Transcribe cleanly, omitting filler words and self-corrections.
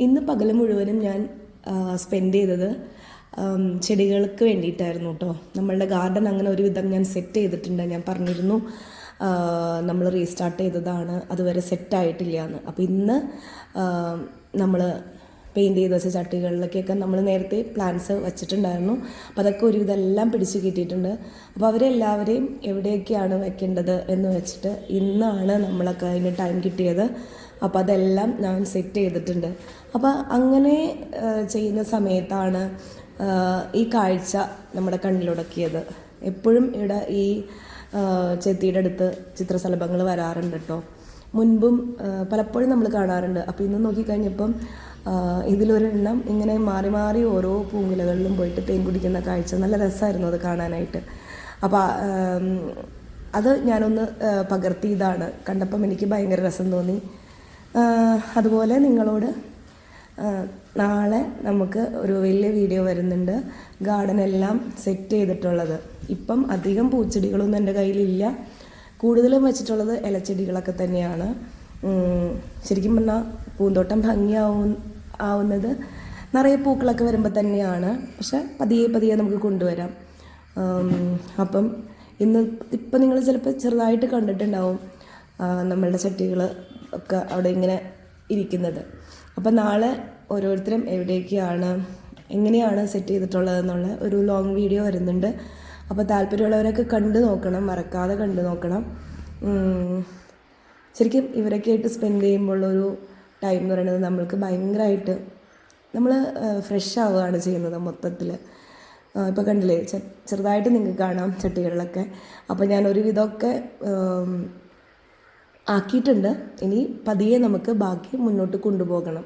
ഇന്ന് പകൽ മുഴുവനും ഞാൻ സ്പെൻഡ് ചെയ്തത് ചെടികൾക്ക് വേണ്ടിയിട്ടായിരുന്നു കേട്ടോ. നമ്മളുടെ ഗാർഡൻ അങ്ങനെ ഒരുവിധം ഞാൻ സെറ്റ് ചെയ്തിട്ടുണ്ട്. ഞാൻ പറഞ്ഞിരുന്നു നമ്മൾ റീസ്റ്റാർട്ട് ചെയ്തതാണ്, അതുവരെ സെറ്റായിട്ടില്ല എന്ന്. അപ്പോൾ ഇന്ന് നമ്മൾ പെയിൻറ്റ് ചെയ്ത് വെച്ച ചട്ടികളിലേക്കൊക്കെ നമ്മൾ നേരത്തെ പ്ലാന്റ്സ് വെച്ചിട്ടുണ്ടായിരുന്നു. അപ്പോൾ അതൊക്കെ ഒരുവിധം എല്ലാം പിടിച്ച് കിട്ടിയിട്ടുണ്ട്. അപ്പോൾ അവരെല്ലാവരെയും എവിടെയൊക്കെയാണ് വെക്കേണ്ടത് എന്ന് വെച്ചിട്ട് ഇന്നാണ് നമ്മളൊക്കെ അതിന് ടൈം കിട്ടിയത്. അപ്പോൾ അതെല്ലാം ഞാൻ സെറ്റ് ചെയ്തിട്ടുണ്ട്. അപ്പോൾ അങ്ങനെ ചെയ്യുന്ന സമയത്താണ് ഈ കാഴ്ച നമ്മുടെ കണ്ണിലുടക്കിയത്. എപ്പോഴും ഇവിടെ ഈ ചെത്തിയുടെ അടുത്ത് ചിത്രശലഭങ്ങൾ വരാറുണ്ട് കേട്ടോ. മുൻപും പലപ്പോഴും നമ്മൾ കാണാറുണ്ട്. അപ്പോൾ ഇന്ന് നോക്കിക്കഴിഞ്ഞപ്പം ഇതിലൊരെണ്ണം ഇങ്ങനെ മാറി മാറി ഓരോ പൂങ്കുലകളിലും പോയിട്ട് തേൻ കുടിക്കുന്ന കാഴ്ച നല്ല രസമായിരുന്നു അത് കാണാനായിട്ട്. അപ്പോൾ അത് ഞാനൊന്ന് പകർത്തിയതാണ്. കണ്ടപ്പം എനിക്ക് ഭയങ്കര രസം തോന്നി. അതുപോലെ നിങ്ങളോട് നാളെ നമുക്ക് ഒരു വലിയ വീഡിയോ വരുന്നുണ്ട്, ഗാർഡനെല്ലാം സെറ്റ് ചെയ്തിട്ടുള്ളത്. ഇപ്പം അധികം പൂച്ചെടികളൊന്നും എൻ്റെ കയ്യിലില്ല. കൂടുതലും വെച്ചിട്ടുള്ളത് ഇലച്ചെടികളൊക്കെ തന്നെയാണ്. ശരിക്കും പറഞ്ഞാൽ പൂന്തോട്ടം ആവുന്നത് നിറയെ പൂക്കളൊക്കെ വരുമ്പോൾ തന്നെയാണ്. പക്ഷെ പതിയെ പതിയെ നമുക്ക് കൊണ്ടുവരാം. അപ്പം ഇപ്പം നിങ്ങൾ ചിലപ്പോൾ ചെറുതായിട്ട് കണ്ടിട്ടുണ്ടാവും നമ്മളുടെ ചട്ടികൾ ഒക്കെ അവിടെ ഇങ്ങനെ ഇരിക്കുന്നത്. അപ്പം നാളെ ഓരോരുത്തരും എവിടേക്കാണ് എങ്ങനെയാണ് സെറ്റ് ചെയ്തിട്ടുള്ളതെന്നുള്ള ഒരു ലോങ് വീഡിയോ വരുന്നുണ്ട്. അപ്പോൾ താല്പര്യമുള്ളവരൊക്കെ കണ്ടു നോക്കണം, മറക്കാതെ കണ്ടു നോക്കണം. ശരിക്കും ഇവരൊക്കെ ആയിട്ട് സ്പെൻഡ് ചെയ്യുമ്പോഴുള്ളൊരു ടൈം എന്ന് പറയുന്നത് നമ്മൾക്ക് ഭയങ്കരമായിട്ട് നമ്മൾ ഫ്രഷ് ആവുകയാണ് ചെയ്യുന്നത് മൊത്തത്തിൽ. ഇപ്പോൾ കണ്ടില്ലേ, ചെറുതായിട്ട് നിങ്ങൾക്ക് കാണാം ചട്ടികളിലൊക്കെ. അപ്പോൾ ഞാൻ ഒരുവിധമൊക്കെ ആക്കിയിട്ടുണ്ട്. ഇനി പതിയെ നമുക്ക് ബാക്കി മുന്നോട്ട് കൊണ്ടുപോകണം.